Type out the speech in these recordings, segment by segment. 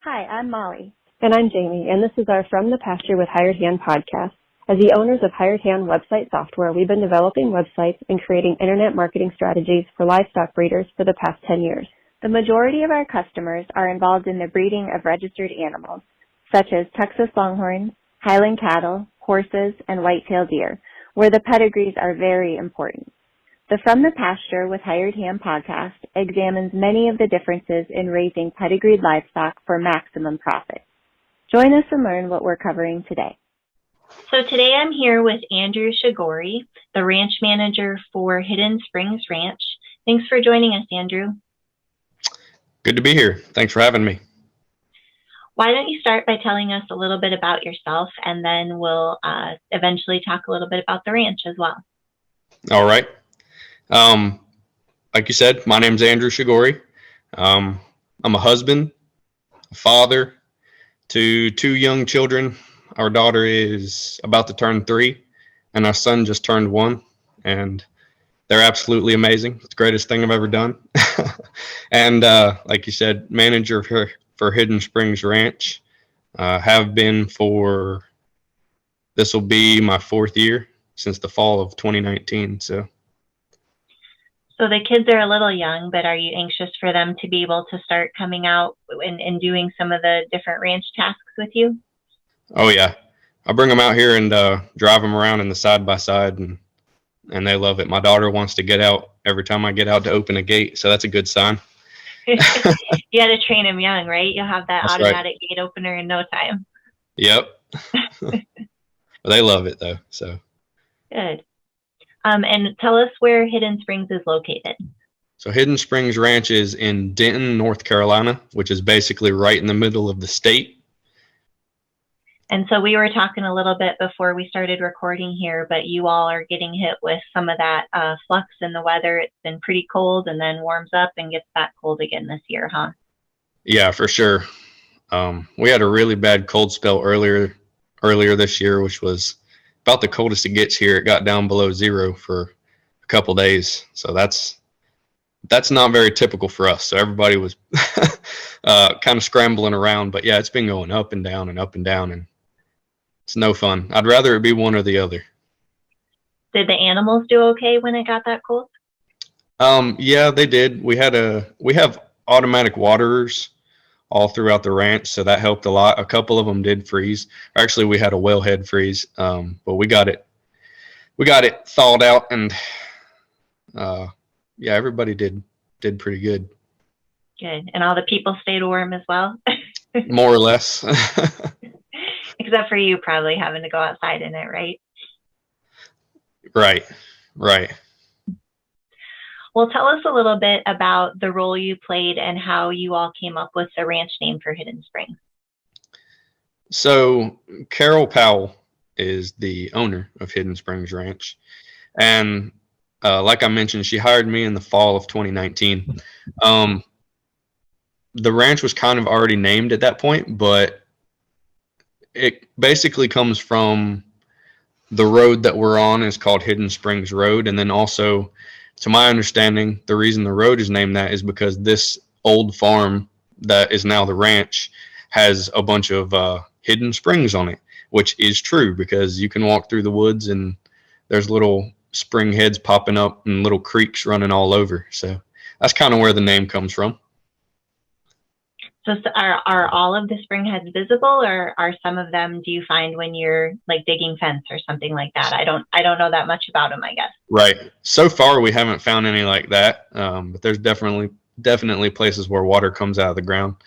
Hi, I'm Molly. And I'm Jamie, and this is our From the Pasture with Hired Hand podcast. As the owners of Hired Hand website software, we've been developing websites and creating internet marketing strategies for livestock breeders for the past 10 years. The majority of our customers are involved in the breeding of registered animals, such as Texas Longhorns, Highland cattle, horses, and white-tailed deer, where the pedigrees are very important. The From the Pasture with Hired Hand podcast examines many of the differences in raising pedigreed livestock for maximum profit. Join us and learn what we're covering today. So today I'm here with Andrew Shagoury, the ranch manager for Hidden Springs Ranch. Thanks for joining us, Andrew. Good to be here. Thanks for having me. Why don't you start by telling us a little bit about yourself, and then we'll eventually talk a little bit about the ranch as well. All right. Like you said, my name's Andrew Shagoury. I'm a husband, a father to two young children. Our daughter is about to turn 3, and our son just turned 1, and they're absolutely amazing. It's the greatest thing I've ever done. And like you said, manager for Hidden Springs Ranch. Have been for, this will be my 4th year since the fall of 2019. So the kids are a little young, but are you anxious for them to be able to start coming out and doing some of the different ranch tasks with you? Oh, yeah. I bring them out here and drive them around in the side-by-side, and they love it. My daughter wants to get out every time I get out to open a gate, so that's a good sign. You got to train them young, right? You'll have that That's automatic gate opener in no time. Yep. They love it, though. So Good. And tell us where Hidden Springs is located. So Hidden Springs Ranch is in Denton, North Carolina, which is basically right in the middle of the state. And so we were talking a little bit before we started recording here, but you all are getting hit with some of that flux in the weather. It's been pretty cold and then warms up and gets back cold again this year, huh? Yeah, for sure. We had a really bad cold spell earlier this year, which was about the coldest it gets here. It got down below 0 for a couple days. So that's not very typical for us. So everybody was kind of scrambling around. But yeah, it's been going up and down, and it's no fun. I'd rather it be one or the other. Did the animals do okay when it got that cold? Yeah, they did. We have automatic waterers all throughout the ranch, so that helped a lot. A couple of them did freeze. Actually, we had a wellhead freeze, but we got it thawed out, and yeah, everybody did pretty good. Good. And all the people stayed warm as well? More or less. Except for you probably having to go outside in it, right? Right. Well, tell us a little bit about the role you played and how you all came up with the ranch name for Hidden Springs. So Carol Powell is the owner of Hidden Springs Ranch. And like I mentioned, she hired me in the fall of 2019. The ranch was kind of already named at that point, but it basically comes from the road that we're on is called Hidden Springs Road. And then also, to my understanding, the reason the road is named that is because this old farm that is now the ranch has a bunch of hidden springs on it, which is true because you can walk through the woods and there's little spring heads popping up and little creeks running all over. So that's kind of where the name comes from. So are all of the spring heads visible, or are some of them, do you find when you're like digging fence or something like that? I don't know that much about them, I guess. Right. So far, we haven't found any like that, but there's definitely places where water comes out of the ground.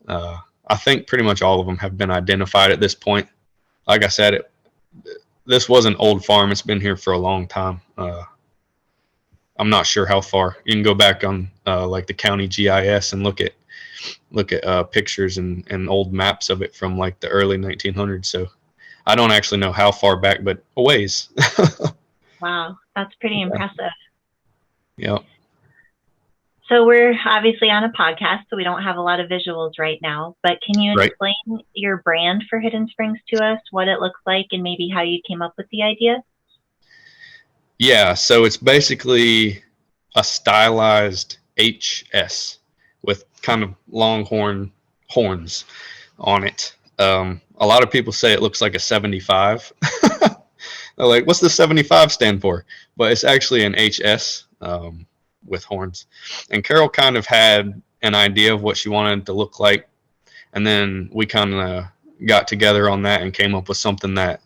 I think pretty much all of them have been identified at this point. Like I said, this was an old farm. It's been here for a long time. I'm not sure how far. You can go back on like the county GIS and look at pictures and old maps of it from like the early 1900s. So I don't actually know how far back, but a ways. Wow, that's pretty impressive. Yeah. So we're obviously on a podcast, so we don't have a lot of visuals right now, but can you explain your brand for Hidden Springs to us, what it looks like, and maybe how you came up with the idea? Yeah, so it's basically a stylized HS with kind of longhorn horns on it. A lot of people say it looks like a 75. They're like, what's the 75 stand for? But it's actually an HS with horns. And Carol kind of had an idea of what she wanted to look like. And then we kind of got together on that and came up with something that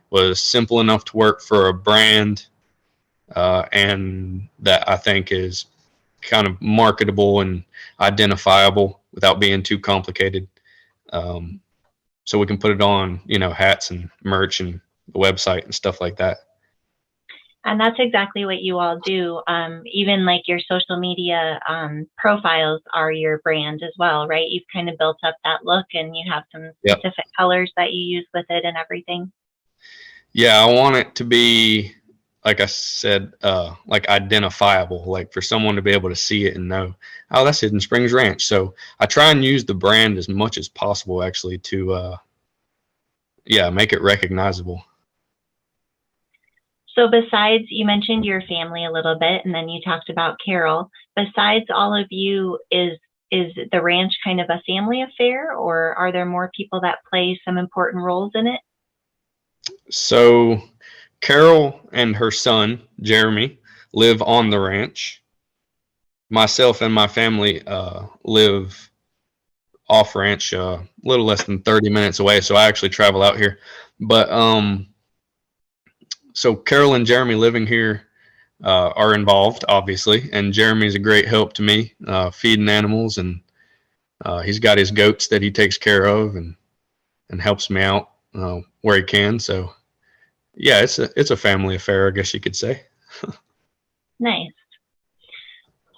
was simple enough to work for a brand and that I think is kind of marketable and identifiable without being too complicated. So we can put it on, hats and merch and the website and stuff like that. And that's exactly what you all do. Even like your social media profiles are your brand as well, right? You've kind of built up that look and you have some specific colors that you use with it and everything. Yeah, I want it to be, like I said, like identifiable, like for someone to be able to see it and know, oh, that's Hidden Springs Ranch. So I try and use the brand as much as possible actually to, make it recognizable. So besides, you mentioned your family a little bit, and then you talked about Carol. Besides all of you, is the ranch kind of a family affair, or are there more people that play some important roles in it? So Carol and her son, Jeremy, live on the ranch. Myself and my family live off ranch, a little less than 30 minutes away, so I actually travel out here. But so Carol and Jeremy living here are involved, obviously, and Jeremy's a great help to me feeding animals, and he's got his goats that he takes care of and helps me out where he can. So yeah, it's a family affair, I guess you could say. Nice.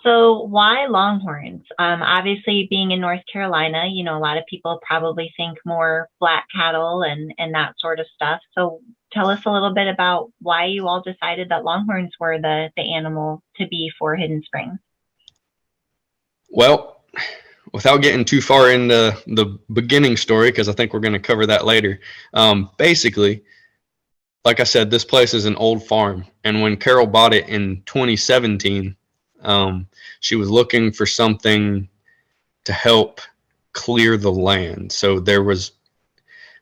So why Longhorns? Obviously, being in North Carolina, a lot of people probably think more black cattle and that sort of stuff. So tell us a little bit about why you all decided that Longhorns were the animal to be for Hidden Springs. Well, without getting too far into the beginning story, because I think we're going to cover that later, basically, like I said, this place is an old farm. And when Carol bought it in 2017, she was looking for something to help clear the land. So there was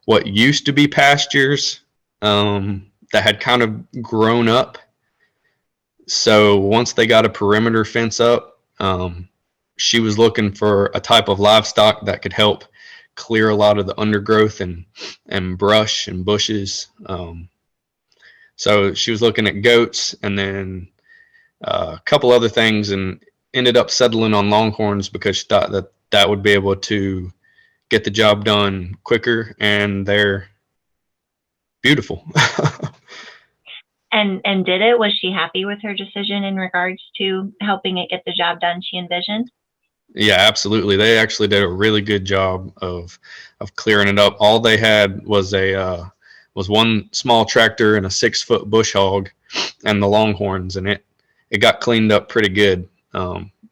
what used to be pastures that had kind of grown up. So once they got a perimeter fence up, she was looking for a type of livestock that could help clear a lot of the undergrowth and brush and bushes. So she was looking at goats and then a couple other things, and ended up settling on Longhorns because she thought that would be able to get the job done quicker, and they're beautiful. And did it? Was she happy with her decision in regards to helping it get the job done she envisioned? Yeah, absolutely. They actually did a really good job of clearing it up. All they had was was one small tractor and a 6-foot bush hog and the Longhorns, and it got cleaned up pretty good.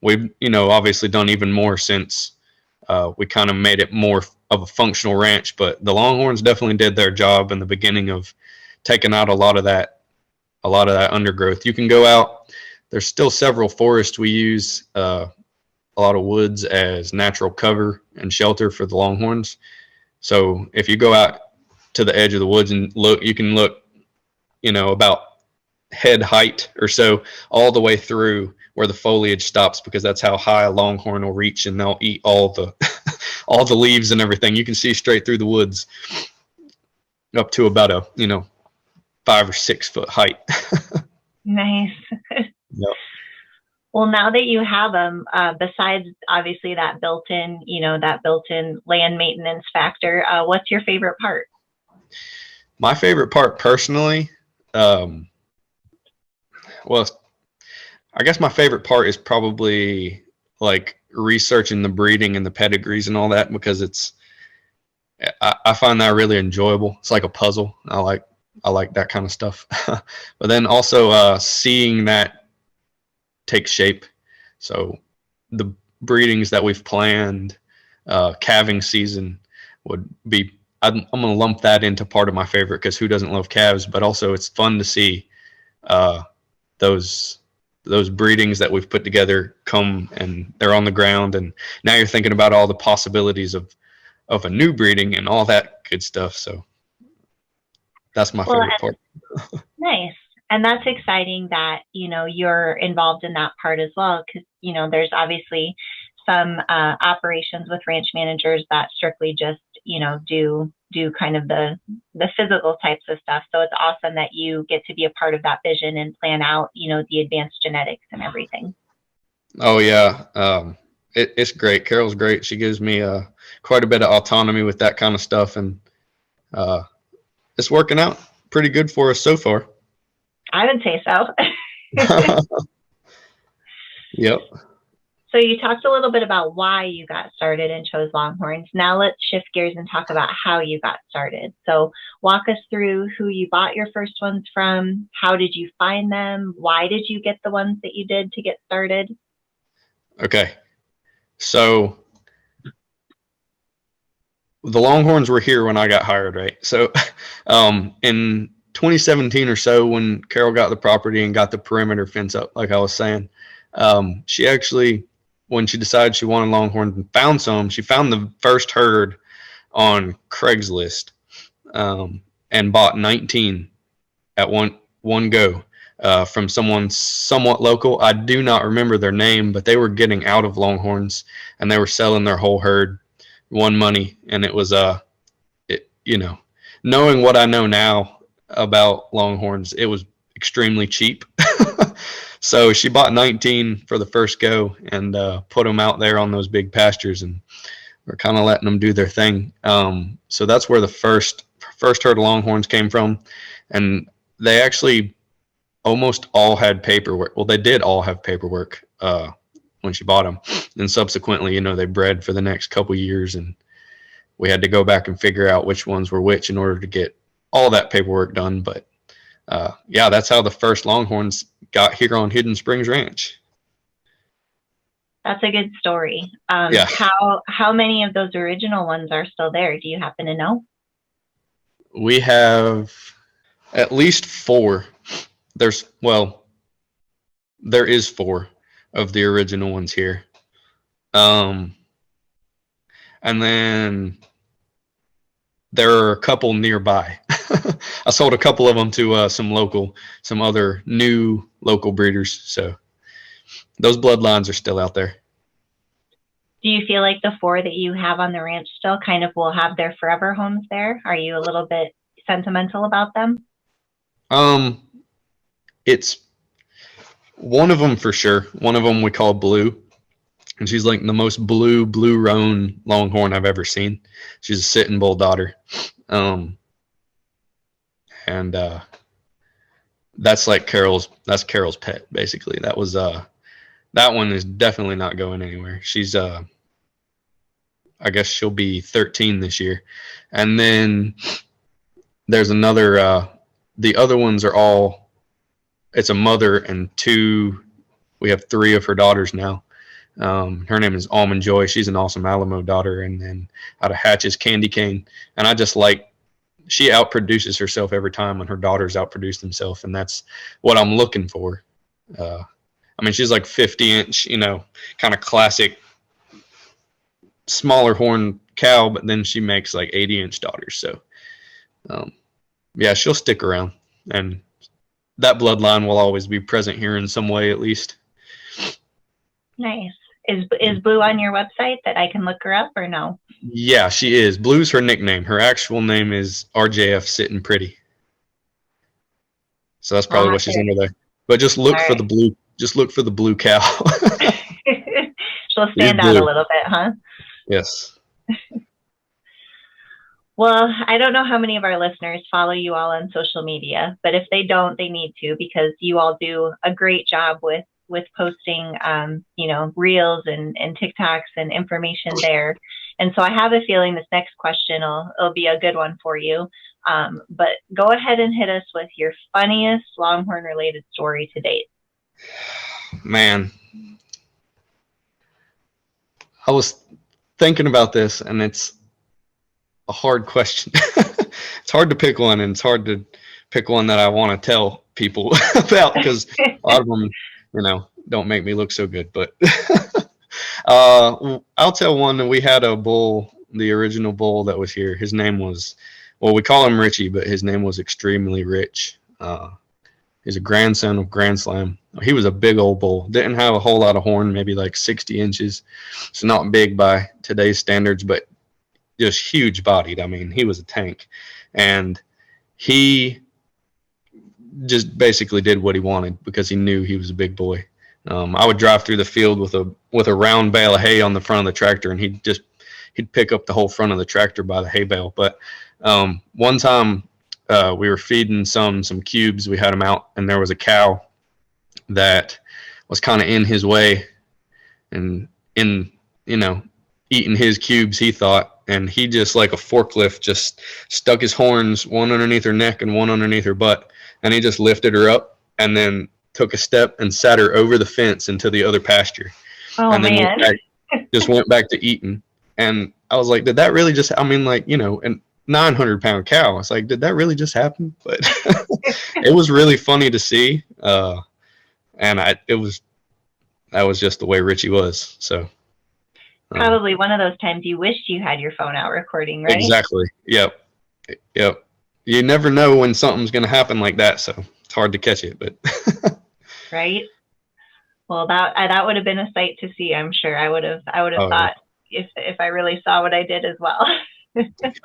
We've, obviously done even more since we kind of made it more of a functional ranch, but the Longhorns definitely did their job in the beginning of taking out a lot of that undergrowth. You can go out, there's still several forests. We use a lot of woods as natural cover and shelter for the Longhorns. So if you go out to the edge of the woods and look, you can look, about head height or so all the way through where the foliage stops, because that's how high a Longhorn will reach, and they'll eat all the all the leaves and everything. You can see straight through the woods up to about a 5 or 6 foot height. Nice. Yep. Well, now that you have them, besides obviously that built-in land maintenance factor, what's your favorite part? My favorite part personally, well, I guess my favorite part is probably like researching the breeding and the pedigrees and all that, because I find that really enjoyable. It's like a puzzle. I like that kind of stuff. But then also seeing that take shape. So the breedings that we've planned, calving season would be, I'm going to lump that into part of my favorite, because who doesn't love calves? But also it's fun to see those breedings that we've put together come and they're on the ground, and now you're thinking about all the possibilities of of a new breeding and all that good stuff. So that's my favorite part. Nice. And that's exciting that, you're involved in that part as well, because, there's obviously some operations with ranch managers that strictly just, do kind of the physical types of stuff. So it's awesome that you get to be a part of that vision and plan out, the advanced genetics and everything. Oh, yeah. It's great. Carol's great. She gives me quite a bit of autonomy with that kind of stuff. And it's working out pretty good for us so far. I would say so. Yep. So you talked a little bit about why you got started and chose Longhorns. Now let's shift gears and talk about how you got started. So walk us through who you bought your first ones from. How did you find them? Why did you get the ones that you did to get started? Okay. So the Longhorns were here when I got hired, right? So in 2017 or so, when Carol got the property and got the perimeter fence up, like I was saying, she actually, when she decided she wanted Longhorns and found some, she found the first herd on Craigslist and bought 19 at one go from someone somewhat local. I do not remember their name, but they were getting out of Longhorns and they were selling their whole herd, won money, and it was knowing what I know now about Longhorns, it was extremely cheap. So she bought 19 for the first go and put them out there on those big pastures, and we're kind of letting them do their thing. So that's where the first herd of Longhorns came from, and they actually almost all had paperwork. Well, they did all have paperwork when she bought them, and subsequently, they bred for the next couple years, and we had to go back and figure out which ones were which in order to get all that paperwork done. But yeah, that's how the first Longhorns got here on Hidden Springs Ranch. That's a good story. Yeah. How many of those original ones are still there? Do you happen to know? We have at least 4. There is 4 of the original ones here. And then there are a couple nearby. I sold a couple of them to some other new local breeders. So those bloodlines are still out there. Do you feel like the 4 that you have on the ranch still kind of will have their forever homes there? Are you a little bit sentimental about them? It's one of them for sure. One of them we call Blue. And she's like the most blue roan Longhorn I've ever seen. She's a sitting bull daughter. And that's like Carol's pet, basically. That was that one is definitely not going anywhere. She's I guess she'll be 13 this year. And then there's another the other ones are all, it's a mother and 2, we have 3 of her daughters now. Her name is Almond Joy. She's an awesome Alamo daughter. And then out of Hatch's Candy Cane. And I just she outproduces herself every time when her daughters outproduce themselves. And that's what I'm looking for. She's like 50-inch, kind of classic smaller horn cow, but then she makes like 80-inch daughters. So, yeah, she'll stick around. And that bloodline will always be present here in some way, at least. Nice. Is Blue on your website that I can look her up or no? Yeah, she is. Blue's her nickname. Her actual name is RJF Sitting Pretty. So that's probably what she's under there. But just look for the blue. Just look for the blue cow. She'll stand out a little bit, huh? Yes. Well, I don't know how many of our listeners follow you all on social media, but if they don't, they need to, because you all do a great job with posting, reels and TikToks and information there. And so I have a feeling this next question will be a good one for you. But go ahead and hit us with your funniest Longhorn related story to date. Man, I was thinking about this, and it's a hard question. It's hard to pick one, and it's hard to pick one that I want to tell people about, because a lot of them, don't make me look so good. But I'll tell one that we had a bull the original bull that was here. His name was, well, we call him Richie, but his name was Extremely Rich. He's a grandson of Grand Slam. He was a big old bull. Didn't have a whole lot of horn, maybe like 60 inches. So not big by today's standards, but just huge bodied. I mean, he was a tank. And he just basically did what he wanted because he knew he was a big boy. I would drive through the field with a round bale of hay on the front of the tractor, and he'd pick up the whole front of the tractor by the hay bale. But one time we were feeding some cubes. We had him out, and there was a cow that was kind of in his way and eating his cubes, he thought. And he just, like a forklift, just stuck his horns, one underneath her neck and one underneath her butt. And he just lifted her up and then took a step and sat her over the fence into the other pasture. Oh, and then man. just went back to eating. And I was like, did that really just, I mean, like, a 900-pound cow. It's like, did that really just happen? But it was really funny to see. And that was just the way Richie was. So. Probably one of those times you wished you had your phone out recording, right? Exactly. Yep. You never know when something's going to happen like that, so it's hard to catch it. But right. Well, that would have been a sight to see. I'm sure I would have thought if I really saw what I did as well.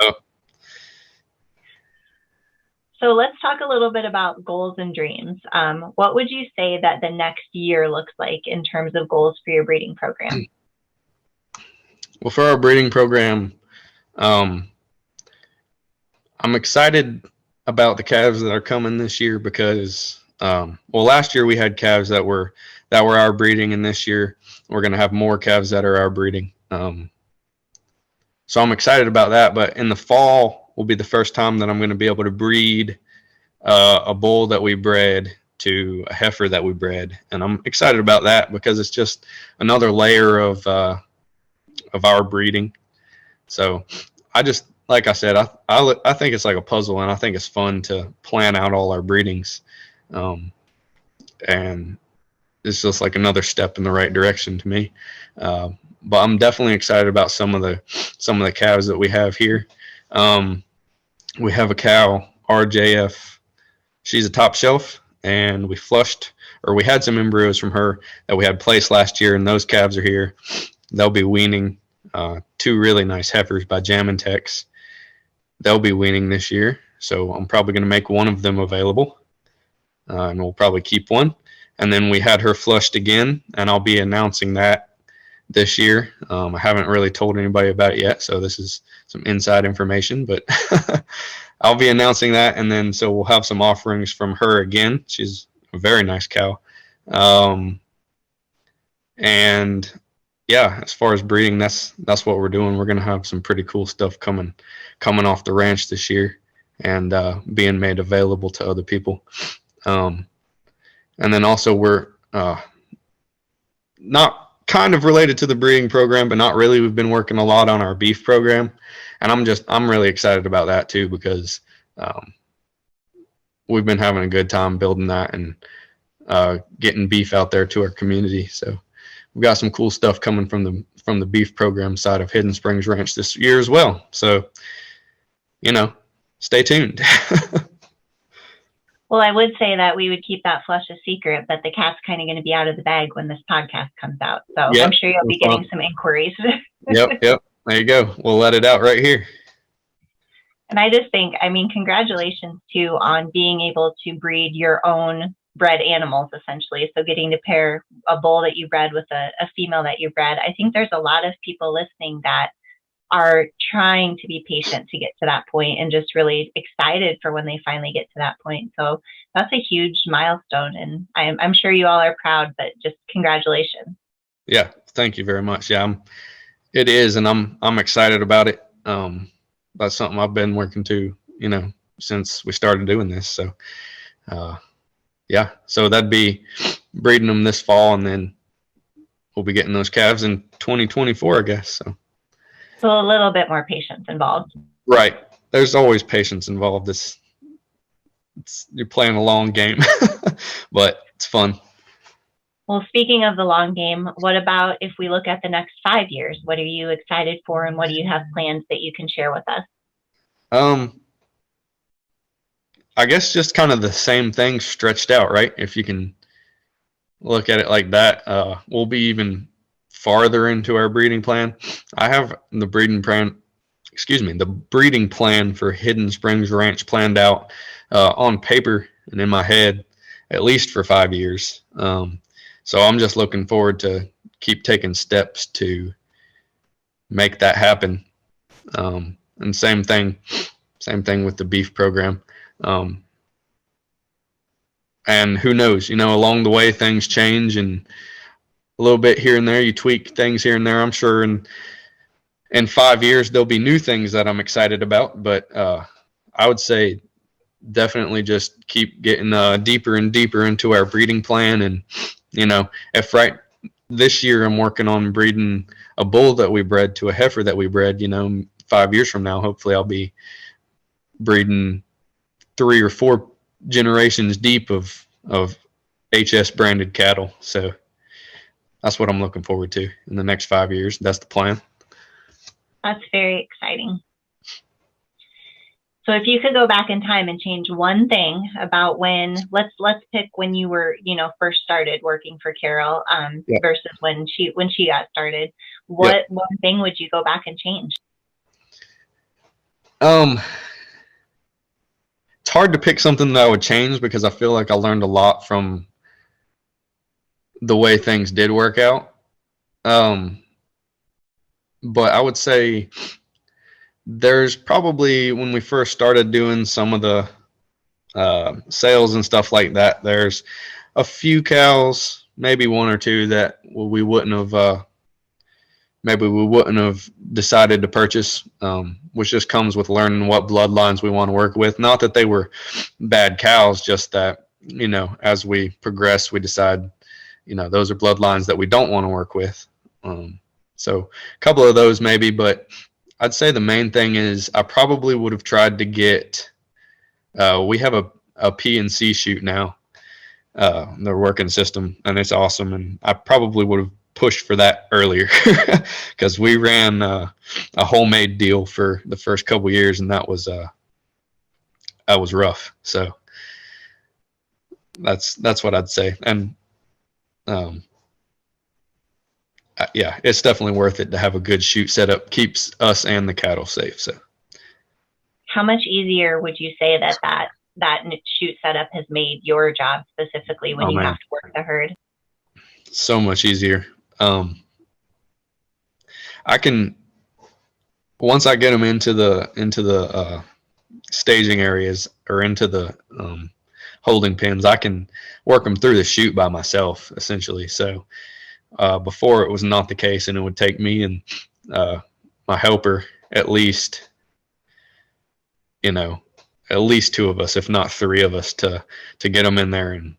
Oh. So let's talk a little bit about goals and dreams. What would you say that the next year looks like in terms of goals for your breeding program? Well, for our breeding program, I'm excited about the calves that are coming this year because, last year we had calves that were our breeding, and this year we're going to have more calves that are our breeding. So I'm excited about that. But in the fall will be the first time that I'm going to be able to breed a bull that we bred to a heifer that we bred, and I'm excited about that because it's just another layer of our breeding. So I just, like I said, I think it's like a puzzle, and I think it's fun to plan out all our breedings. And it's just like another step in the right direction to me. But I'm definitely excited about some of the calves that we have here. We have a cow, RJF. She's a top shelf, and we had some embryos from her that we had placed last year, and those calves are here. They'll be weaning. Two really nice heifers by Jam & Tex. They'll be weaning this year, so I'm probably going to make one of them available, and we'll probably keep one. And then we had her flushed again, and I'll be announcing that this year. I haven't really told anybody about it yet, so this is some inside information, but I'll be announcing that, and then so we'll have some offerings from her again. She's a very nice cow. And yeah, as far as breeding, that's what we're doing. We're going to have some pretty cool stuff coming off the ranch this year and being made available to other people. And then also we're not kind of related to the breeding program, but not really. We've been working a lot on our beef program, and I'm really excited about that too because we've been having a good time building that and getting beef out there to our community. So we've got some cool stuff coming from the beef program side of Hidden Springs Ranch this year as well. So, stay tuned. Well, I would say that we would keep that flush a secret, but the cat's kind of going to be out of the bag when this podcast comes out. So yep, I'm sure you'll be getting some inquiries. Yep. There you go. We'll let it out right here. And I just think, congratulations too on being able to breed your own bred animals, essentially. So getting to pair a bull that you bred with a female that you bred. I think there's a lot of people listening that are trying to be patient to get to that point and just really excited for when they finally get to that point. So that's a huge milestone, and I'm sure you all are proud, but just congratulations. Yeah, thank you very much. Yeah, it is, and I'm excited about it. That's something I've been working to, since we started doing this. So, yeah, so that'd be breeding them this fall, and then we'll be getting those calves in 2024, I guess. So a little bit more patience involved. Right. There's always patience involved. You're playing a long game, but it's fun. Well, speaking of the long game, what about if we look at the next 5 years? What are you excited for, and what do you have plans that you can share with us? I guess just kind of the same thing stretched out, right? If you can look at it like that, we'll be even farther into our breeding plan. I have the breeding plan for Hidden Springs Ranch planned out on paper and in my head at least for 5 years. So I'm just looking forward to keep taking steps to make that happen. And same thing with the beef program. And who knows, along the way things change, and a little bit here and there, you tweak things here and there. I'm sure in 5 years there'll be new things that I'm excited about, but I would say definitely just keep getting deeper and deeper into our breeding plan. And if right this year I'm working on breeding a bull that we bred to a heifer that we bred, 5 years from now hopefully I'll be breeding 3 or 4 generations deep of HS branded cattle. So that's what I'm looking forward to in the next 5 years. That's the plan. That's very exciting. So if you could go back in time and change one thing about let's pick when you were, first started working for Carol, versus when she got started, what one thing would you go back and change? It's hard to pick something that I would change because I feel like I learned a lot from the way things did work out. But I would say there's probably, when we first started doing some of the sales and stuff like that, there's a few cows, maybe 1 or 2 that we wouldn't have decided to purchase, which just comes with learning what bloodlines we want to work with. Not that they were bad cows, just that, as we progress, we decide, those are bloodlines that we don't want to work with. So a couple of those maybe, but I'd say the main thing is I probably would have tried to get, we have a P&C chute now, their working system, and it's awesome. And I probably would have pushed for that earlier because we ran a homemade deal for the first couple of years, and that was rough. So that's what I'd say. And yeah, it's definitely worth it to have a good chute setup. Keeps us and the cattle safe. So how much easier would you say that chute setup has made your job specifically when you have to work the herd? So much easier. I can, once I get them into the staging areas or into the holding pens, I can work them through the chute by myself essentially. So before it was not the case, and it would take me and my helper at least 2 of us, if not 3 of us, to get them in there. And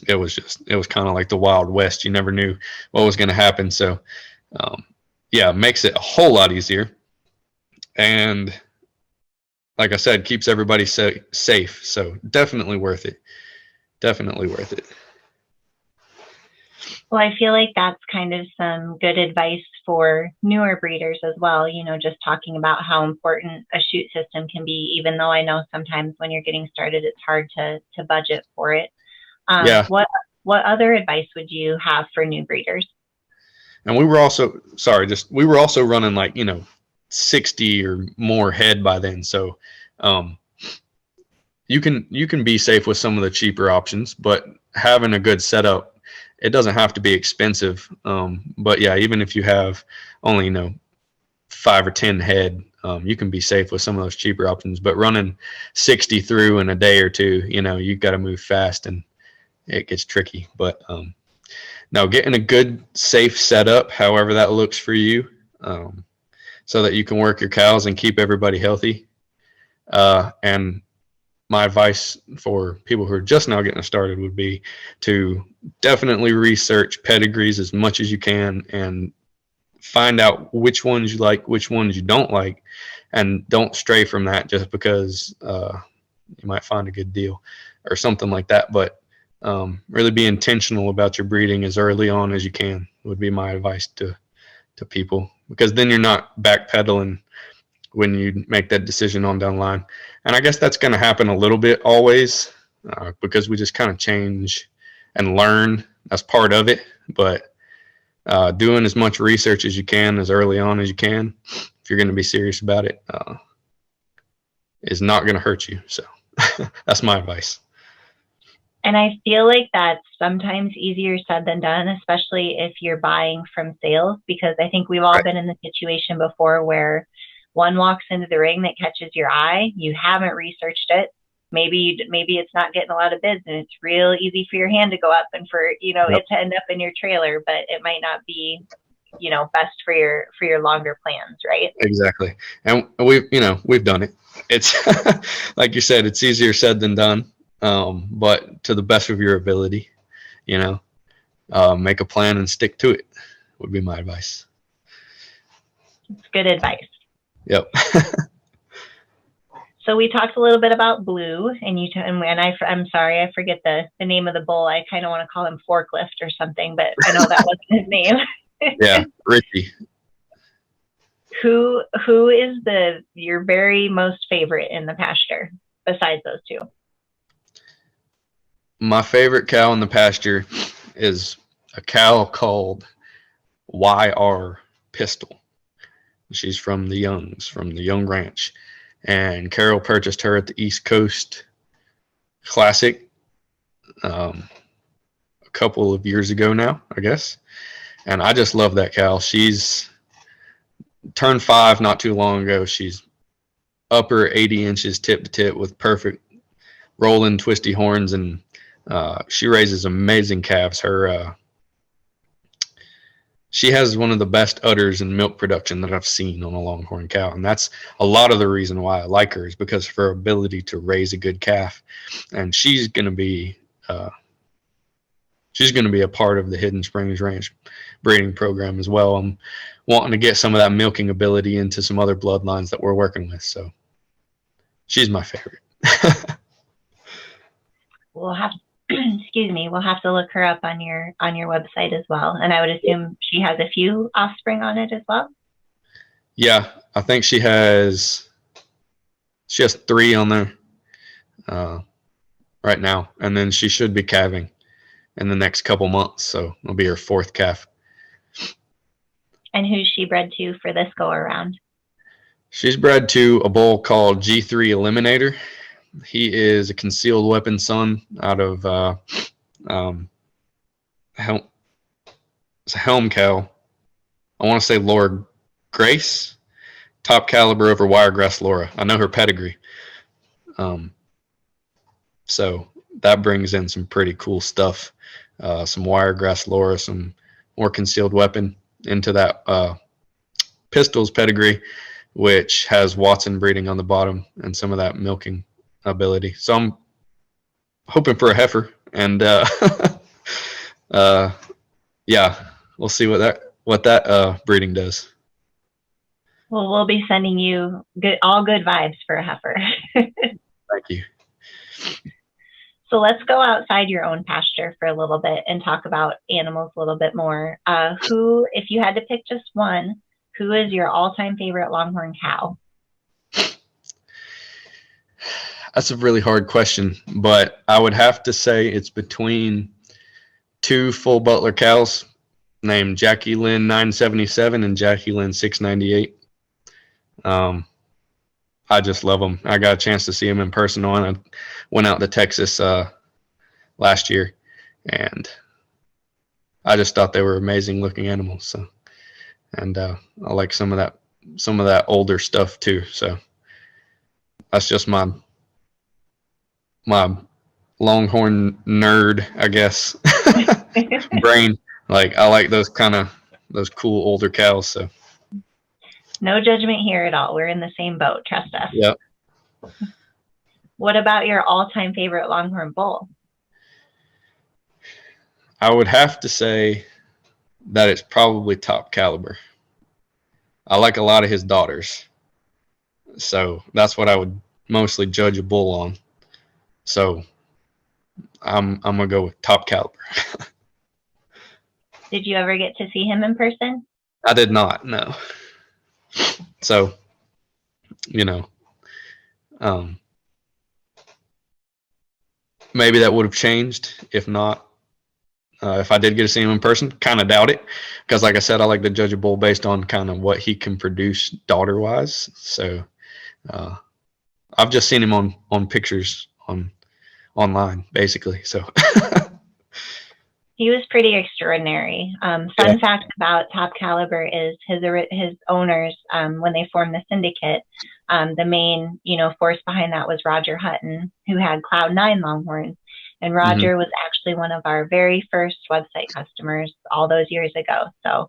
it was kind of like the Wild West. You never knew what was going to happen. So yeah, it makes it a whole lot easier, and like I said, keeps everybody safe. So definitely worth it. Well, I feel like that's kind of some good advice for newer breeders as well, just talking about how important a chute system can be, even though I know sometimes when you're getting started, it's hard to budget for it. Yeah. What other advice would you have for new breeders? And we were also running like, 60 or more head by then. So you can be safe with some of the cheaper options, but having a good setup, it doesn't have to be expensive. But yeah, even if you have only, 5 or 10 head, you can be safe with some of those cheaper options. But running 60 through in a day or 2, you've got to move fast, and it gets tricky. But now getting a good safe setup, however that looks for you, so that you can work your cows and keep everybody healthy. And my advice for people who are just now getting started would be to definitely research pedigrees as much as you can and find out which ones you like, which ones you don't like, and don't stray from that just because you might find a good deal or something like that. But Really be intentional about your breeding as early on as you can would be my advice to people, because then you're not backpedaling when you make that decision on down the line. And I guess that's going to happen a little bit always, because we just kind of change and learn. That's part of it. But doing as much research as you can as early on as you can, if you're going to be serious about it, is not going to hurt you. So that's my advice. And I feel like that's sometimes easier said than done, especially if you're buying from sales, because I think we've all been in the situation before where one walks into the ring that catches your eye. You haven't researched it. Maybe it's not getting a lot of bids, and it's real easy for your hand to go up and for, it to end up in your trailer, but it might not be, best for your longer plans, right? Exactly. And we've done it. It's like you said, it's easier said than done. But to the best of your ability, make a plan and stick to it would be my advice. It's good advice. Yep. So we talked a little bit about Blue, and I'm sorry, I forget the name of the bull. I kind of want to call him Forklift or something, but I know that wasn't his name. Yeah, Richie. Who is your very most favorite in the pasture besides those two? My favorite cow in the pasture is a cow called YR Pistol. She's from the Young Ranch. And Carol purchased her at the East Coast Classic a couple of years ago now, I guess. And I just love that cow. She's turned 5 not too long ago. She's upper 80 inches tip to tip with perfect rolling, twisty horns, and she raises amazing calves. She has one of the best udders and milk production that I've seen on a Longhorn cow, and that's a lot of the reason why I like her, is because of her ability to raise a good calf. And she's going to be a part of the Hidden Springs Ranch breeding program as well. I'm wanting to get some of that milking ability into some other bloodlines that we're working with, so she's my favorite. We'll have to look her up on your website as well. And I would assume she has a few offspring on it as well. Yeah, I think she has 3 on there right now, and then she should be calving in the next couple months, so it'll be her 4th calf. And who's she bred to for this go around? She's bred to a bull called G3 Eliminator. He is a concealed weapon son out of it's a helm cow. I want to say Laura Grace, top caliber over Wiregrass Laura. I know her pedigree. So that brings in some pretty cool stuff. Some Wiregrass Laura, some more concealed weapon into that Pistols pedigree, which has Watson breeding on the bottom and some of that milking ability. So I'm hoping for a heifer, and yeah, we'll see what that breeding does. Well, we'll be sending you all good vibes for a heifer. Thank you. So let's go outside your own pasture for a little bit and talk about animals a little bit more. Who, if you had to pick just one, who is your all-time favorite Longhorn cow? That's a really hard question, but I would have to say it's between 2 full Butler cows named Jackie Lynn 977 and Jackie Lynn 698. I just love them. I got a chance to see them in person when I went out to Texas last year, and I just thought they were amazing looking animals. So, and I like some of that older stuff too. So that's just my Longhorn nerd, I guess, brain. Like, I like those cool older cows. So no judgment here at all. We're in the same boat. Trust us. Yep. What about your all-time favorite Longhorn bull? I would have to say that it's probably top caliber. I like a lot of his daughters, so that's what I would mostly judge a bull on. So I'm gonna go with top caliber. Did you ever get to see him in person? I did not, no. So, um, maybe that would have changed. If not, if I did get to see him in person, kind of doubt it, because like I said, I like to judge a bull based on kind of what he can produce daughter wise. So I've just seen him on pictures online, basically. So He was pretty extraordinary. Fun fact about Top Caliber is his owners, when they formed the syndicate, the main force behind that was Roger Hutton, who had Cloud9 Longhorns, and Roger was actually one of our very first website customers all those years ago. So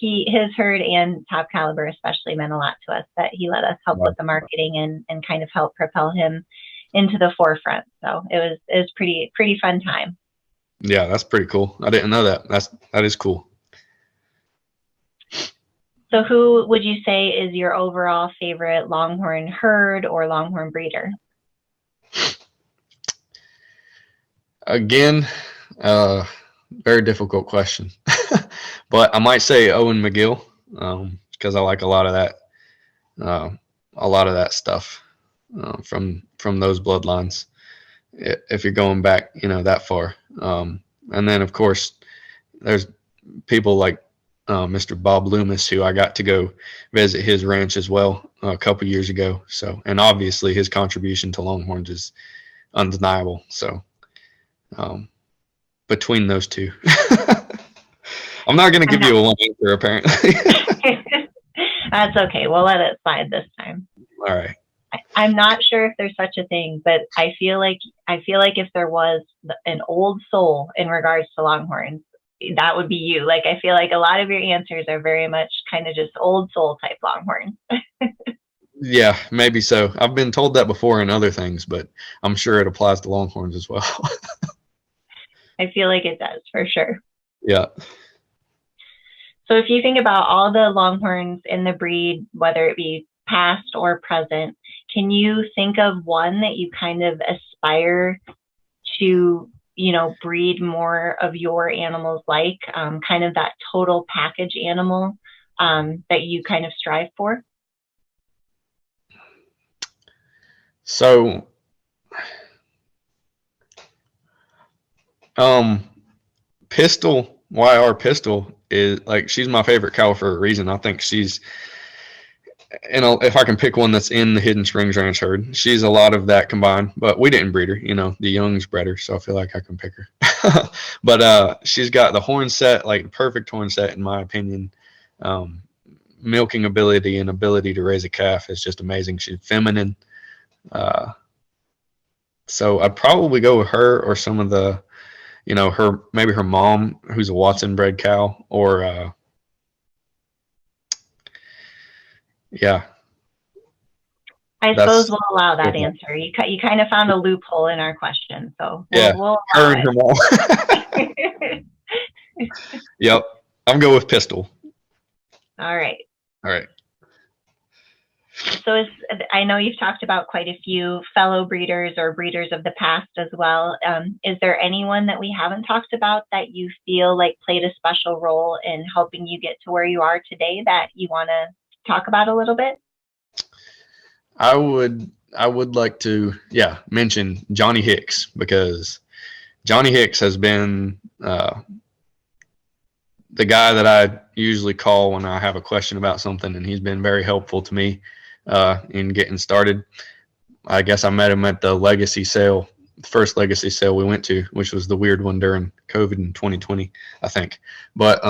his herd and Top Caliber especially meant a lot to us, that he let us help with the marketing and kind of help propel him into the forefront. So it was pretty fun time. Yeah, that's pretty cool. I didn't know that. That is cool. So who would you say is your overall favorite Longhorn herd or Longhorn breeder? Again, very difficult question. But I might say Owen McGill, because I like a lot of that stuff from those bloodlines, if you're going back that far. And then of course there's people like Mr. Bob Loomis, who I got to go visit his ranch as well a couple years ago. So, and obviously his contribution to Longhorns is undeniable. So between those two, I'm not going to give you a one answer, apparently. That's okay. We'll let it slide this time. All right. I'm not sure if there's such a thing, but I feel like if there was an old soul in regards to Longhorns, that would be you. Like, I feel like a lot of your answers are very much kind of just old soul type Longhorns. Yeah, maybe so. I've been told that before in other things, but I'm sure it applies to Longhorns as well. I feel like it does, for sure. Yeah. So if you think about all the Longhorns in the breed, whether it be past or present, can you think of one that you kind of aspire to, breed more of your animals like, kind of that total package animal that you kind of strive for? So, Pistol, YR Pistol is like, she's my favorite cow for a reason. I think she's, if I can pick one that's in the Hidden Springs Ranch herd, she's a lot of that combined, but we didn't breed her, the young's bred her, so I feel like I can pick her. But she's got the horn set, like perfect horn set in my opinion. Milking ability and ability to raise a calf is just amazing. She's feminine. So I'd probably go with her or some of the, maybe her mom, who's a Watson bred cow, or yeah. I suppose we'll allow that answer. You kind of found a loophole in our question, so we'll her and her mom. Yep, I'm going with Pistol. All right. So I know you've talked about quite a few fellow breeders or breeders of the past as well. Is there anyone that we haven't talked about that you feel like played a special role in helping you get to where you are today that you want to talk about a little bit? I would like to, mention Johnny Hicks, because Johnny Hicks has been the guy that I usually call when I have a question about something, and he's been very helpful to me in getting started. I guess I met him at the legacy sale, the first legacy sale we went to, which was the weird one during COVID in 2020, I think. But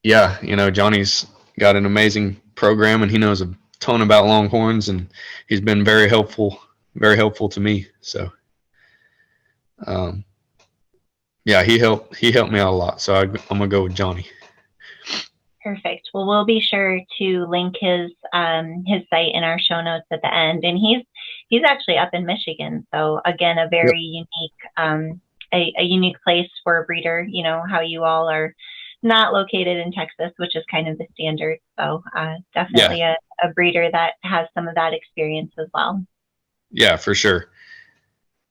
Johnny's got an amazing program, and he knows a ton about Longhorns, and he's been very helpful to me. So he helped me out a lot. So I'm gonna go with Johnny. Perfect. Well, we'll be sure to link his site in our show notes at the end. And he's actually up in Michigan, so again, a very unique a unique place for a breeder. How you all are not located in Texas, which is kind of the standard. So definitely a breeder that has some of that experience as well. Yeah, for sure.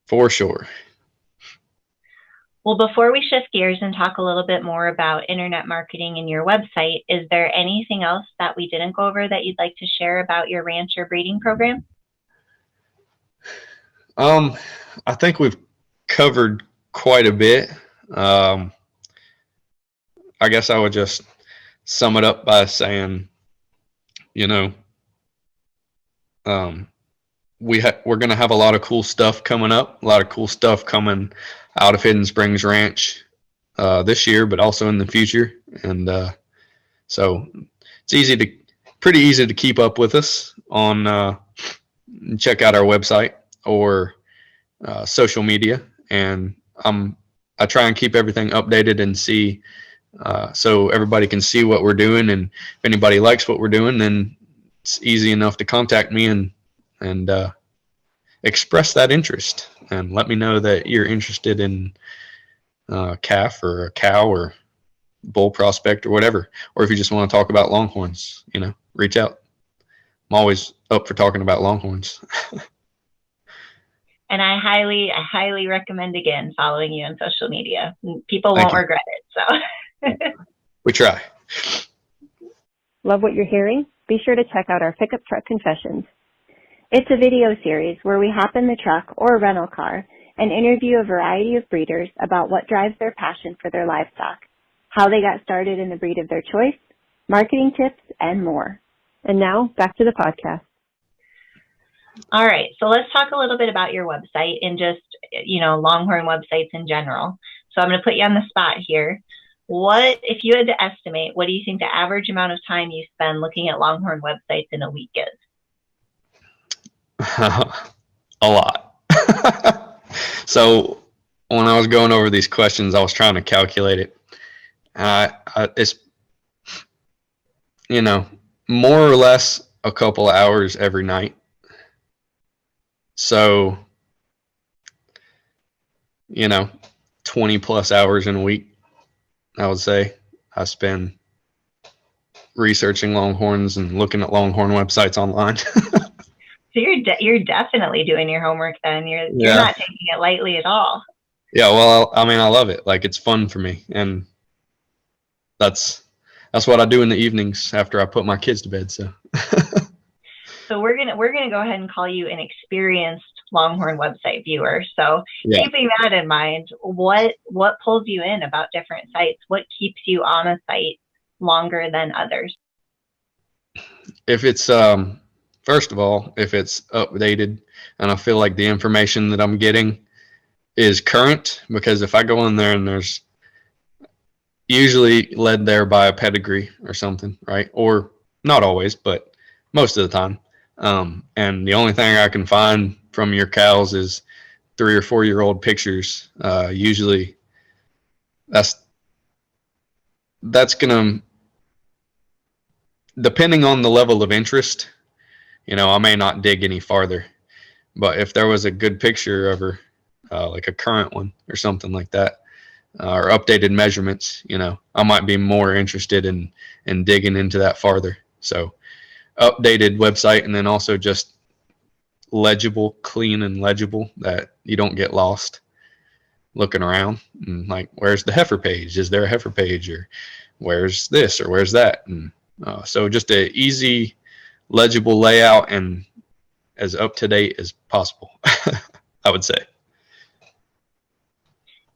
For sure. Well, before we shift gears and talk a little bit more about internet marketing and your website, is there anything else that we didn't go over that you'd like to share about your ranch or breeding program? I think we've covered quite a bit. I guess I would just sum it up by saying, you know, we're going to have a lot of cool stuff coming up, a lot of cool stuff coming out of Hidden Springs Ranch this year, but also in the future. And so it's pretty easy to keep up with us on, check out our website or social media. And I try and keep everything updated and see, so everybody can see what we're doing. And if anybody likes what we're doing, then it's easy enough to contact me and express that interest and let me know that you're interested in calf or a cow or bull prospect or whatever. Or if you just want to talk about Longhorns, reach out. I'm always up for talking about Longhorns. And I highly recommend, again, following you on social media. People won't regret it. So we try. Love what you're hearing? Be sure to check out our Pickup Truck Confessions. It's a video series where we hop in the truck or rental car and interview a variety of breeders about what drives their passion for their livestock, how they got started in the breed of their choice, marketing tips, and more. And now, back to the podcast. All right, so let's talk a little bit about your website and just, Longhorn websites in general. So I'm going to put you on the spot here. If you had to estimate, what do you think the average amount of time you spend looking at Longhorn websites in a week is? A lot. So when I was going over these questions, I was trying to calculate it. It's, more or less a couple of hours every night. So, 20 plus hours in a week, I would say I spend researching Longhorns and looking at Longhorn websites online. So you're definitely doing your homework then. You're not taking it lightly at all. Yeah, well, I love it. Like, it's fun for me, and that's what I do in the evenings after I put my kids to bed. So So we're gonna go ahead and call you an experienced Longhorn website viewer. So keeping that in mind, what pulls you in about different sites? What keeps you on a site longer than others? If it's first of all, if it's updated and I feel like the information that I'm getting is current, because if I go in there and there's usually led there by a pedigree or something, right? Or not always, but most of the time. And the only thing I can find from your cows is 3 or 4 year old pictures. Usually that's gonna, depending on the level of interest, I may not dig any farther, but if there was a good picture of her, like a current one or something like that, or updated measurements, I might be more interested in digging into that farther. So updated website, and then also just legible, clean and legible, that you don't get lost looking around and like, where's the heifer page? Is there a heifer page? Or where's this or where's that? And so just a easy, legible layout and as up to date as possible, I would say.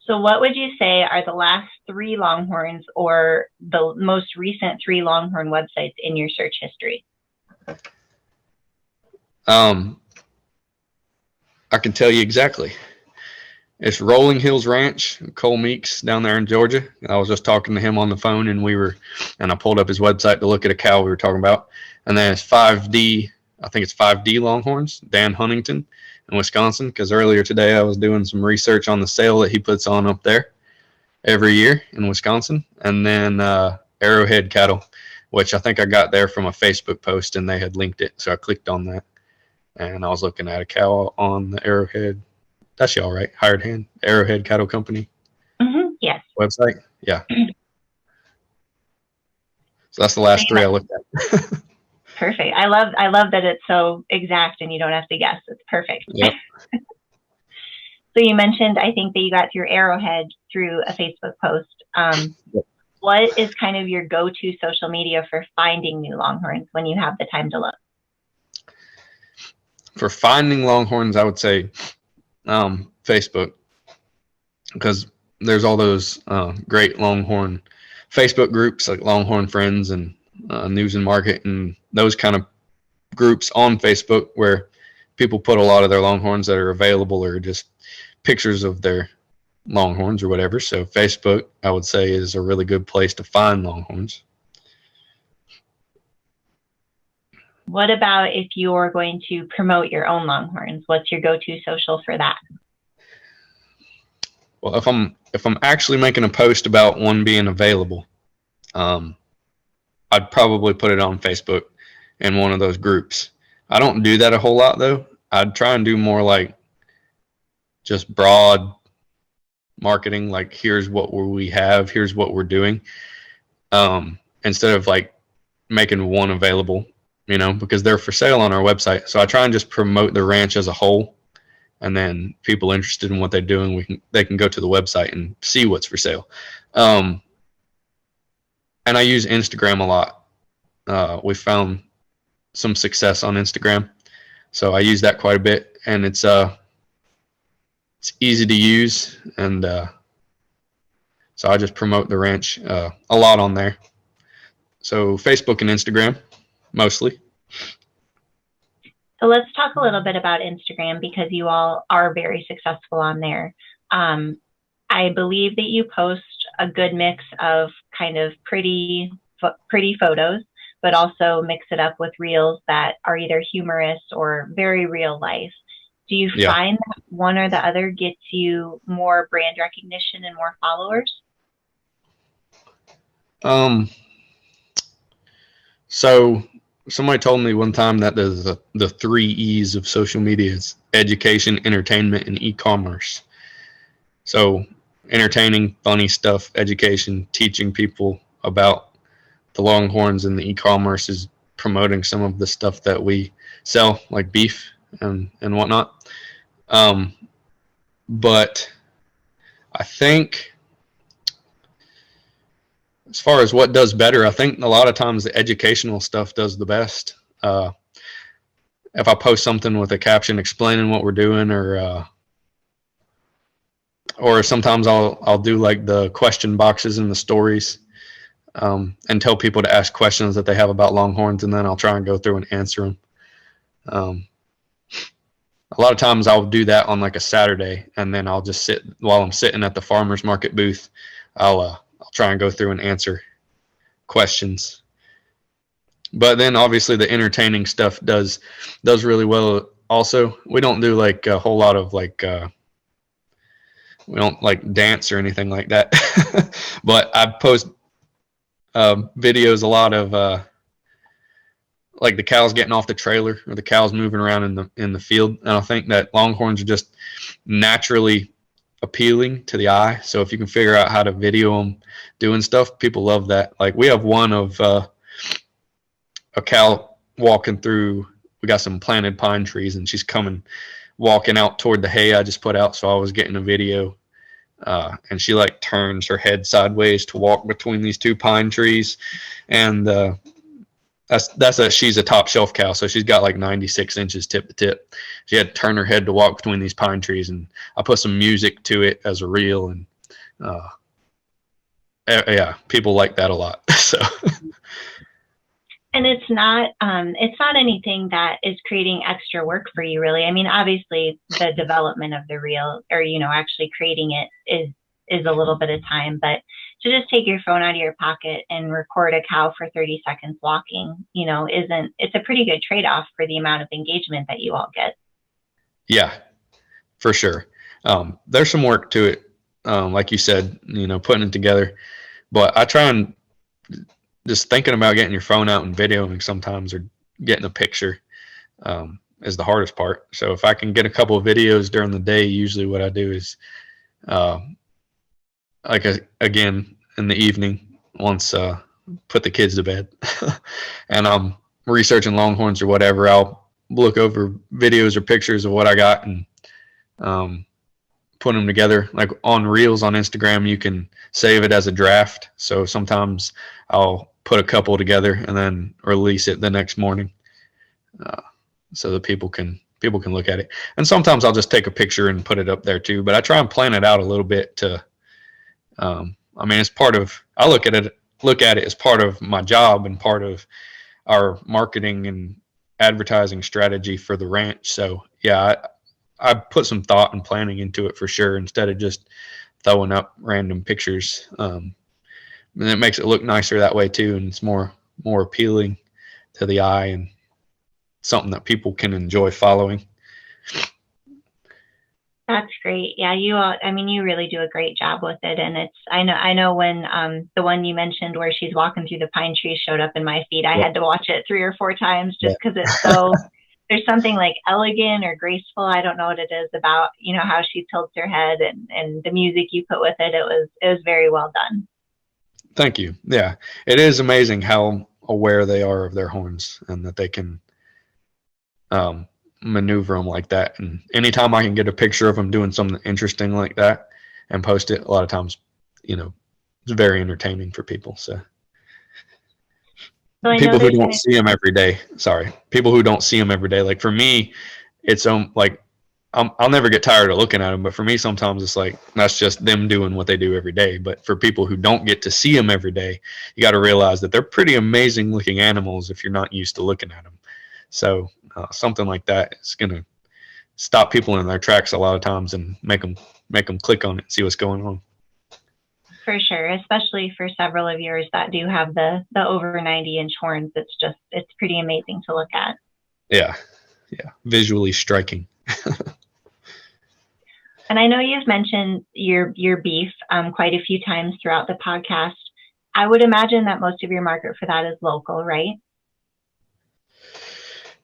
So what would you say are the last 3 Longhorns or the most recent 3 Longhorn websites in your search history? I can tell you exactly. It's Rolling Hills Ranch, Cole Meeks down there in Georgia. I was just talking to him on the phone, and I pulled up his website to look at a cow we were talking about. And then it's 5D, I think it's 5D Longhorns, Dan Huntington in Wisconsin, because earlier today I was doing some research on the sale that he puts on up there every year in Wisconsin. And then Arrowhead Cattle, which I think I got there from a Facebook post and they had linked it. So I clicked on that and I was looking at a cow on the Arrowhead. That's y'all, right? Hired Hand, Arrowhead Cattle Company. Mm-hmm. Yes. Website. Yeah. So that's the last 3 I looked at. Perfect. I love that it's so exact and you don't have to guess. It's perfect. Yep. So you mentioned, I think, that you got your Arrowhead through a Facebook post. What is kind of your go-to social media for finding new Longhorns when you have the time to look? For finding Longhorns, I would say Facebook, because there's all those great Longhorn Facebook groups like Longhorn Friends and News and Market and those kind of groups on Facebook where people put a lot of their Longhorns that are available or just pictures of their Longhorns or whatever. So Facebook, I would say, is a really good place to find Longhorns. What about if you're going to promote your own Longhorns? What's your go-to social for that? Well, if I'm actually making a post about one being available, I'd probably put it on Facebook in one of those groups. I don't do that a whole lot though. I'd try and do more like just broad marketing, like here's what we have, here's what we're doing, instead of like making one available, because they're for sale on our website. So I try and just promote the ranch as a whole, and then people interested in what they're doing, they can go to the website and see what's for sale. And I use Instagram a lot. We found some success on Instagram, so I use that quite a bit, and it's easy to use, and so I just promote the ranch a lot on there. So Facebook and Instagram mostly. So let's talk a little bit about Instagram, because you all are very successful on there. I believe that you post a good mix of kind of pretty photos, but also mix it up with reels that are either humorous or very real life. Do you find that one or the other gets you more brand recognition and more followers? So somebody told me one time that the 3 E's of social media is education, entertainment, and e-commerce. So entertaining, funny stuff, education, teaching people about the Longhorns, and the e-commerce is promoting some of the stuff that we sell, like beef and whatnot. But I think as far as what does better, I think a lot of times the educational stuff does the best. If I post something with a caption explaining what we're doing, or sometimes I'll do like the question boxes in the stories, and tell people to ask questions that they have about Longhorns, and then I'll try and go through and answer them. A lot of times I'll do that on like a Saturday, and then I'll just sit while I'm sitting at the farmer's market booth. I'll try and go through and answer questions. But then obviously the entertaining stuff does really well also. We don't do like a whole lot of like we don't like dance or anything like that. But I post videos a lot of like the cows getting off the trailer, or the cows moving around in the field. And I think that Longhorns are just naturally appealing to the eye. So if you can figure out how to video them doing stuff, people love that. Like we have one of a cow walking through. We got some planted pine trees, and she's walking out toward the hay I just put out. So I was getting a video, and she like turns her head sideways to walk between these 2 pine trees, and she's a top shelf cow, so she's got like 96 inches tip to tip. She had to turn her head to walk between these pine trees, and I put some music to it as a reel, and people like that a lot. So. And it's not anything that is creating extra work for you, really. I mean, obviously the development of the reel, or actually creating it is a little bit of time, but to just take your phone out of your pocket and record a cow for 30 seconds walking, it's a pretty good trade-off for the amount of engagement that you all get. Yeah, for sure. There's some work to it. Like you said, putting it together, but I try and just thinking about getting your phone out and videoing sometimes, or getting a picture, is the hardest part. So if I can get a couple of videos during the day, usually what I do is, again, in the evening, once put the kids to bed and I'm researching Longhorns or whatever, I'll look over videos or pictures of what I got, and put them together. Like on Reels on Instagram, you can save it as a draft. So sometimes I'll put a couple together and then release it the next morning, so that people can look at it. And sometimes I'll just take a picture and put it up there too. But I try and plan it out a little bit to. I mean, it's part of. I look at it as part of my job and part of our marketing and advertising strategy for the ranch. So yeah, I put some thought and planning into it for sure, instead of just throwing up random pictures. And it makes it look nicer that way too, and it's more appealing to the eye and something that people can enjoy following. That's great. Yeah, you really do a great job with it. And I know when the one you mentioned where she's walking through the pine trees showed up in my feed, I had to watch it 3 or 4 times just because it's so, there's something like elegant or graceful. I don't know what it is about, how she tilts her head and the music you put with it. It was very well done. Thank you. Yeah, it is amazing how aware they are of their horns and that they can maneuver them like that. And anytime I can get a picture of them doing something interesting like that and post it, a lot of times, it's very entertaining for people. So people who don't see them every day, people who don't see them every day, like for me, it's like I'll never get tired of looking at them, but for me sometimes it's like that's just them doing what they do every day. But for people who don't get to see them every day, you got to realize that they're pretty amazing looking animals if you're not used to looking at them. So something like that is going to stop people in their tracks a lot of times and make them click on it and see what's going on. For sure, especially for several of yours that do have the over 90-inch horns. It's pretty amazing to look at. Yeah, visually striking. And I know you've mentioned your beef quite a few times throughout the podcast. I would imagine that most of your market for that is local, right?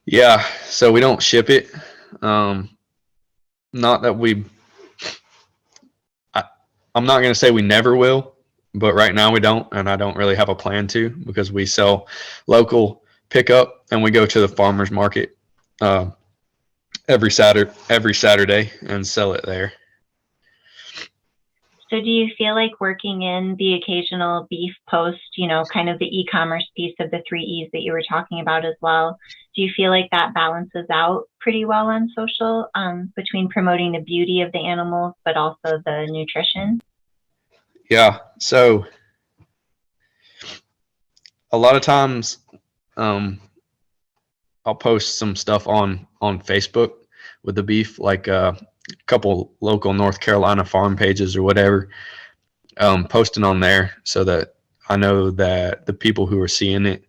Yeah, so we don't ship it. Not that I'm not going to say we never will, but right now we don't, and I don't really have a plan to, because we sell local pickup and we go to the farmers market every Saturday and sell it there. So do you feel like working in the occasional beef post, kind of the e-commerce piece of the 3 E's that you were talking about as well, do you feel like that balances out pretty well on social between promoting the beauty of the animals, but also the nutrition? Yeah. So a lot of times I'll post some stuff on Facebook with the beef, like a couple local North Carolina farm pages or whatever, posting on there so that I know that the people who are seeing it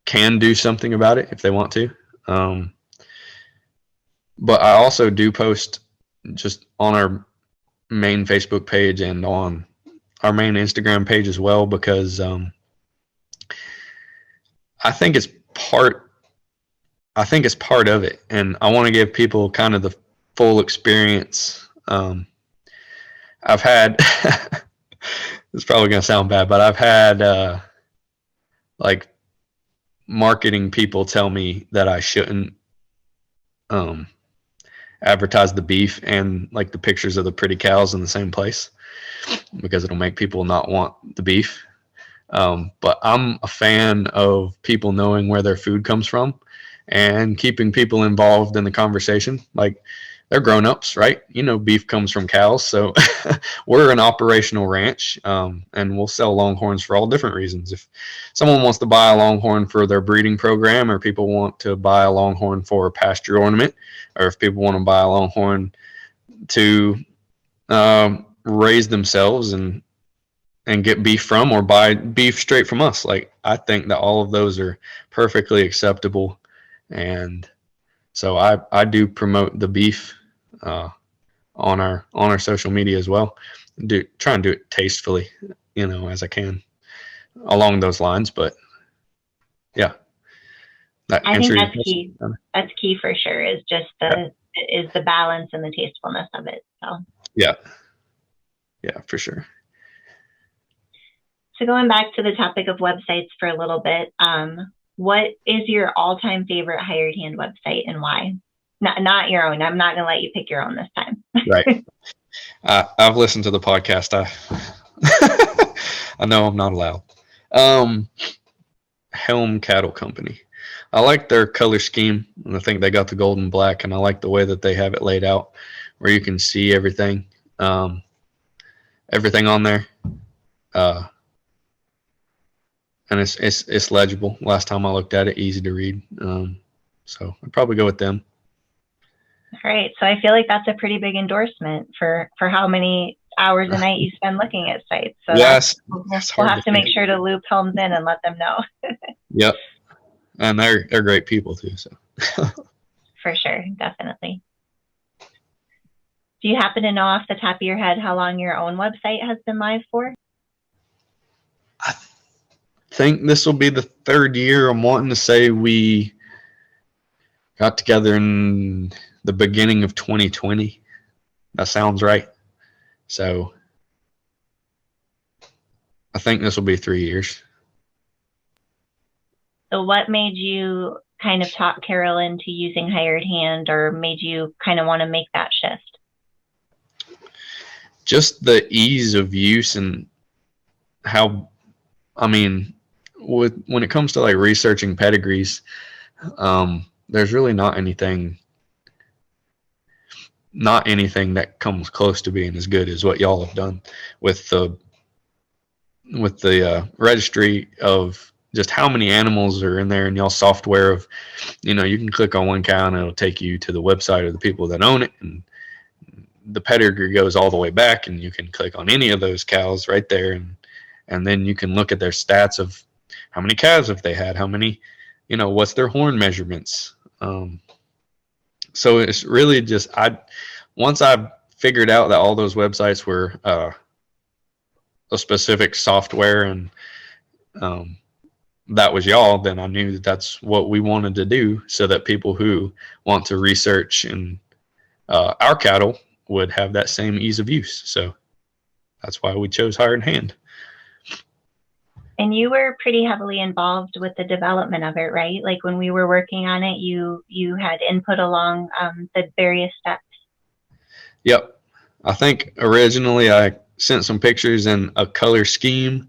can do something about it if they want to. But I also do post just on our main Facebook page and on our main Instagram page as well, because I think it's part of it, and I want to give people kind of the full experience. I've had it's probably going to sound bad, but I've had like marketing people tell me that I shouldn't advertise the beef and like the pictures of the pretty cows in the same place because it'll make people not want the beef. But I'm a fan of people knowing where their food comes from and keeping people involved in the conversation. Like, they're grown-ups, right? Beef comes from cows. So we're an operational ranch, and we'll sell Longhorns for all different reasons. If someone wants to buy a Longhorn for their breeding program, or people want to buy a Longhorn for a pasture ornament, or if people want to buy a Longhorn to raise themselves and get beef from, or buy beef straight from us. Like, I think that all of those are perfectly acceptable. And so I do promote the beef on our social media as well. Try and do it tastefully, as I can along those lines. But yeah, I think that's key. That's key for sure. Is just the balance and the tastefulness of it. So yeah, for sure. So going back to the topic of websites for a little bit, what is your all-time favorite hired hand website and why? Not your own. I'm not going to let you pick your own this time. Right. I've listened to the podcast. I know I'm not allowed. Helm Cattle Company. I like their color scheme, and I think they got the gold and black, and I like the way that they have it laid out, where you can see everything, everything on there, and it's legible. Last time I looked at it, easy to read. So I'd probably go with them. All right. So I feel like that's a pretty big endorsement for how many hours a night you spend looking at sites. So yes, we'll have to make sure to loop Helms in and let them know. Yep. And they're great people too. So for sure, definitely. Do you happen to know off the top of your head how long your own website has been live for? I think this will be the third year. I'm wanting to say we got together in the beginning of 2020. That sounds right. So I think this will be 3 years. So what made you kind of talk Carol into using Hired Hand, or made you kind of want to make that shift? Just the ease of use and how, I mean, when it comes to like researching pedigrees, there's really not anything that comes close to being as good as what y'all have done with the registry of just how many animals are in there, and y'all software of, you can click on one cow and it'll take you to the website of the people that own it, and the pedigree goes all the way back, and you can click on any of those cows right there, and then you can look at their stats of how many calves have they had, how many, what's their horn measurements. So it's really just, once I figured out that all those websites were a specific software, and that was y'all, then I knew that that's what we wanted to do, so that people who want to research and our cattle would have that same ease of use. So that's why we chose Hired Hand. And you were pretty heavily involved with the development of it, right? Like when we were working on it, you had input along the various steps. Yep. I think originally I sent some pictures and a color scheme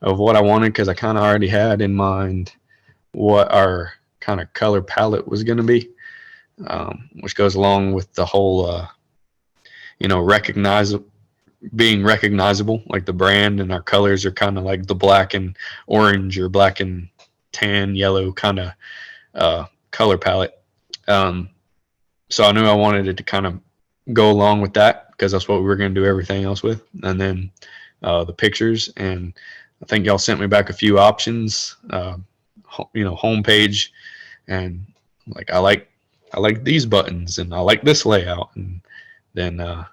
of what I wanted, because I kind of already had in mind what our kind of color palette was going to be, which goes along with the whole, being recognizable, like the brand, and our colors are kind of like the black and orange or black and tan, yellow kind of color palette. So I knew I wanted it to kind of go along with that, because that's what we were going to do everything else with. And then the pictures, and I think y'all sent me back a few options, homepage, and like I like these buttons, and I like this layout, and then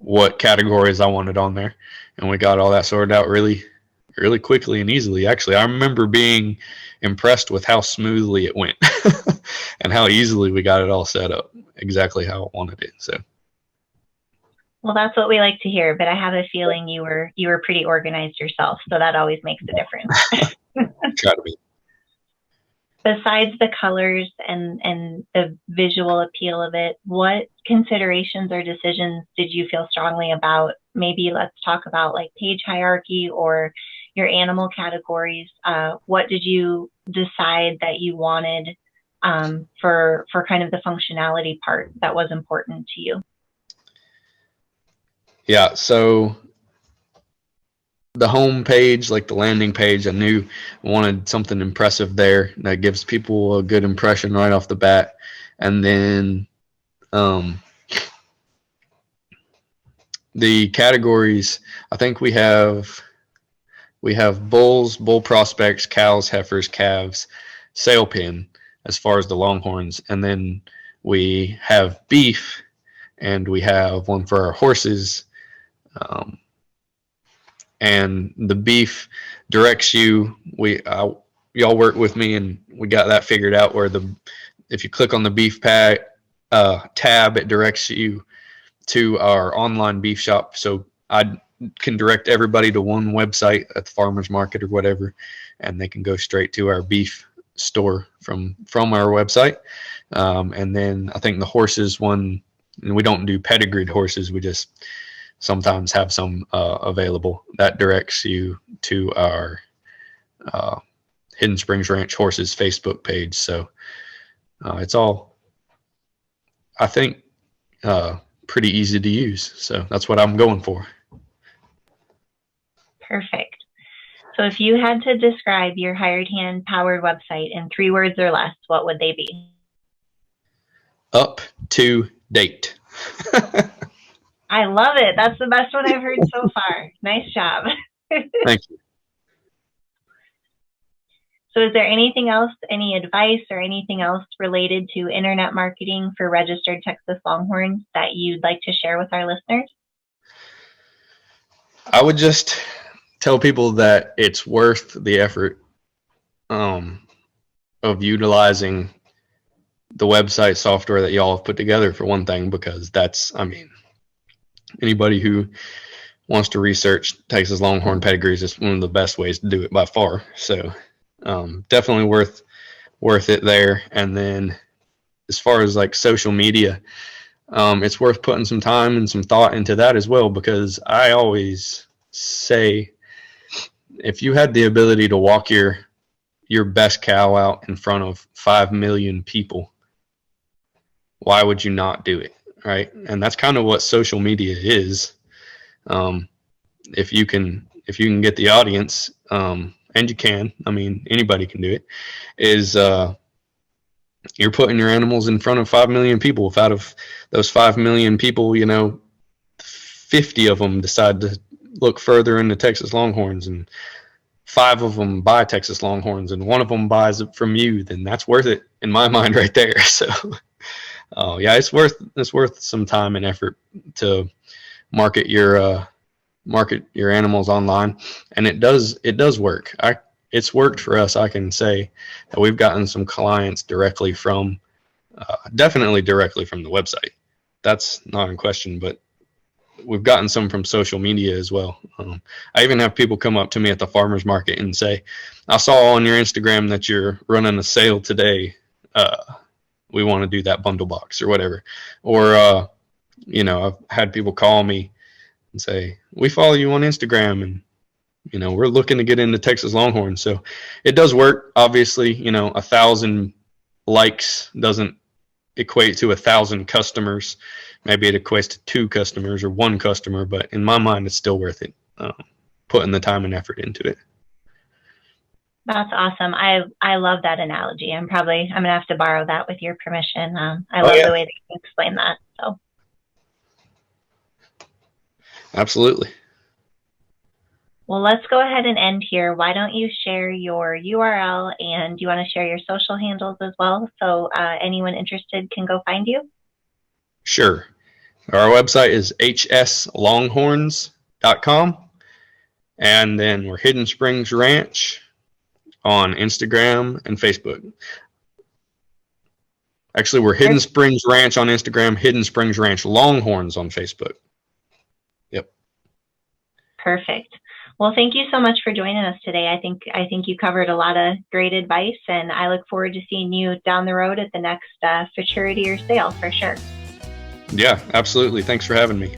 what categories I wanted on there, and we got all that sorted out really, really quickly and easily. Actually, I remember being impressed with how smoothly it went and how easily we got it all set up exactly how I wanted it. So. Well, that's what we like to hear, but I have a feeling you were pretty organized yourself, so that always makes a difference. Try to be. Besides the colors and the visual appeal of it, what considerations or decisions did you feel strongly about? Maybe let's talk about like page hierarchy or your animal categories. What did you decide that you wanted for kind of the functionality part that was important to you? Yeah, so the home page, like the landing page, I knew I wanted something impressive there that gives people a good impression right off the bat. And then the categories, I think we have bulls, bull prospects, cows, heifers, calves, sale pin as far as the Longhorns. And then we have beef, and we have one for our horses. And the beef directs you. Y'all worked with me, and we got that figured out, where if you click on the beef tab, it directs you to our online beef shop. So I can direct everybody to one website at the farmer's market or whatever, and they can go straight to our beef store from our website. And then I think the horses one, and we don't do pedigreed horses. We just sometimes have some available. That directs you to our Hidden Springs Ranch Horses Facebook page. So it's all, I think, pretty easy to use. So that's what I'm going for. Perfect. So if you had to describe your Hired Hand powered website in 3 words or less, what would they be? Up to date. I love it. That's the best one I've heard so far. Nice job. Thank you. So is there anything else, any advice or anything else related to internet marketing for registered Texas Longhorns that you'd like to share with our listeners? I would just tell people that it's worth the effort of utilizing the website software that y'all have put together, for one thing, because that's, I mean, anybody who wants to research Texas Longhorn pedigrees is one of the best ways to do it by far. So definitely worth it there. And then as far as like social media, it's worth putting some time and some thought into that as well, because I always say, if you had the ability to walk your best cow out in front of 5 million people, why would you not do it, right? And that's kind of what social media is. If you can get the audience, and you can, I mean, anybody can do it, is you're putting your animals in front of 5 million people. If out of those 5 million people, 50 of them decide to look further into Texas Longhorns, and 5 of them buy Texas Longhorns, and 1 of them buys it from you, then that's worth it in my mind right there. So, yeah, it's worth some time and effort to market your animals online, and it does work. It's worked for us. I can say that we've gotten some clients directly from, definitely directly from the website. That's not in question, but we've gotten some from social media as well. I even have people come up to me at the farmer's market and say, I saw on your Instagram that you're running a sale today. We want to do that bundle box or whatever. Or, I've had people call me and say, we follow you on Instagram, and, we're looking to get into Texas Longhorn. So it does work. Obviously, 1,000 likes doesn't equate to 1,000 customers. Maybe it equates to 2 customers or 1 customer, but in my mind, it's still worth it, putting the time and effort into it. That's awesome. I love that analogy. I'm going to have to borrow that with your permission. I love the way that you explain that. So, absolutely. Well, let's go ahead and end here. Why don't you share your URL, and do you want to share your social handles as well, so anyone interested can go find you? Sure. Our website is hslonghorns.com, and then we're Hidden Springs Ranch on Instagram and Facebook. Actually, we're Hidden Springs Ranch on Instagram, Hidden Springs Ranch Longhorns on Facebook. Yep. Perfect. Well, thank you so much for joining us today. I think you covered a lot of great advice, and I look forward to seeing you down the road at the next futurity or sale for sure. Yeah, absolutely. Thanks for having me.